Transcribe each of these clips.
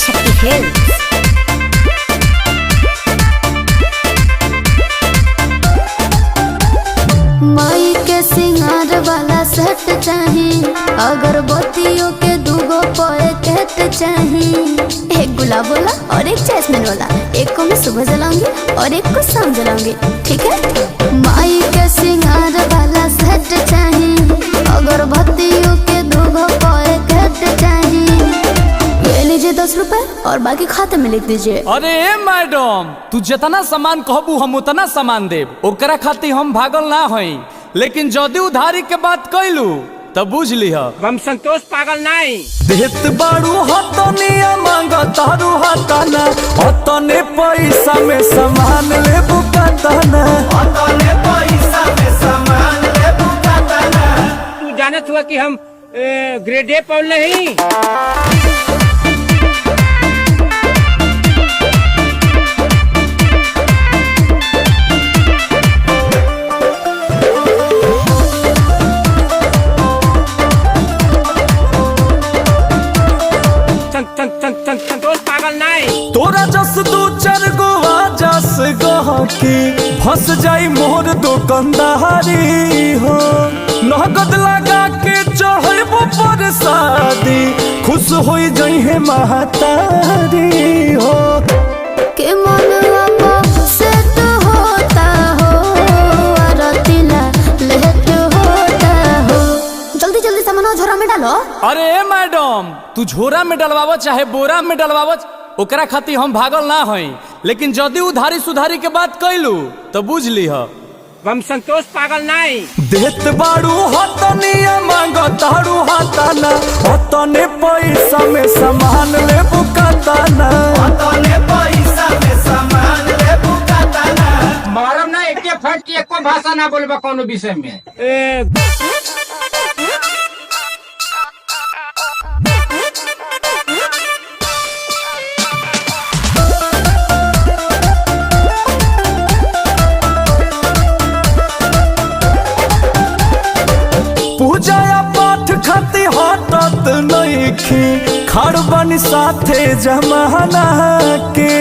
Happy Hills। माई के सिंगार वाला सेट चाहिए, अगरबत्तियों के दूगो पैकेट चाहिए। एक गुलाब वाला और एक जैस्मिन वाला, एक को मैं सुबह जलाऊंगी और एक को शाम जलाऊंगी, ठीक है। माई के सिंगार वाला सेट चाहिए, अगरबत्तियों के दूगो पैकेट चाहिए। ये लीजिए 10 रुपए और बाकी खाते में लिख दीजिए। अरे मैडम, तू जितना सामान कहबू हम उतना सामान देब, ओकरा खातिर हम भागल ना हई। लेकिन जदि उधारी के बात कैलू तब बुझ लिह हम संतोष पागल नहीं। देत बारू हतनिया मांग तारू हतना, हतने पैसा में सामान ले बुकातना, हतने पैसा में सामान ले बुकातना। तू जानत हुआ कि हम ग्रेड ए पढ़ नहीं। संतोष पागल नहीं। तोरा जस दू चार गो जस गहकी फंस जाई मोर दुकानदारी हो। नगद लगा के चढ़बो पर शादी, खुश हो जाई है महतारी हो। के मनवा को सेट होता हो, आरतीला लेट होता हो। जल्दी जल्दी सामान झोरा में डालो। अरे मैडम, तू झोरा में डलवाव चाहे बोरा में डलवाव, ओकरा खातिर हम भागल ना हई। लेकिन जदि उधारी सुधारी के बात कैलू तो बुझ लिह हम संतोष पागल नहीं। देत बारू हतनिया मांग तारू हतना, हतने पैसा में सामान ले बुकातना, हतने पैसा में सामान ले बुकातना। मारम ना एक फट की एको भाषा ना बोलबा कोनो विषय में। पूजा पाठ खाती हटत नइखी, खड़बन साथे जमाना के।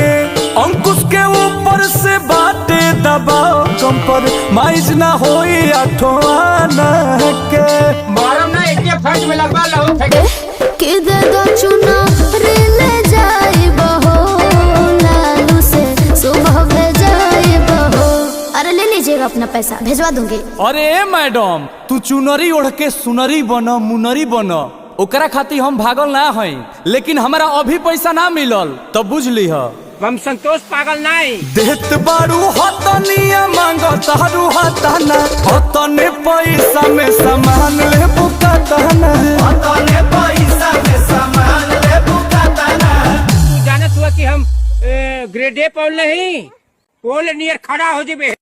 अंकुश के ऊपर से बाटे दबाव कम पर माइज ना होई आठवाना के। मारम ना एक फट में लगवा लो। के दे दो चुना ले जाई बहो, लालू से सुबह भेजाई बहो। अरे ले लीजिएगा अपना पैसा, भेजवा दूंगी। अरे मैडम, तू चुनरी ओढ़ के सुनरी बन मुनरी बन, ओकरा खातिर हम भागल ना हई। लेकिन हमरा अभी पैसा ना मिलल तो बुझ लिह हम संतोष पागल नहीं। देत बारू हतनिया मांग तारू हतना, हतने पैसा में सामान ले बुकातना, हतने पैसा में सामान ले बुकातना। तू जानत हुआ कि हम ग्रेड ए पढ़ नहीं। पोल नियर खड़ा हो जेबे।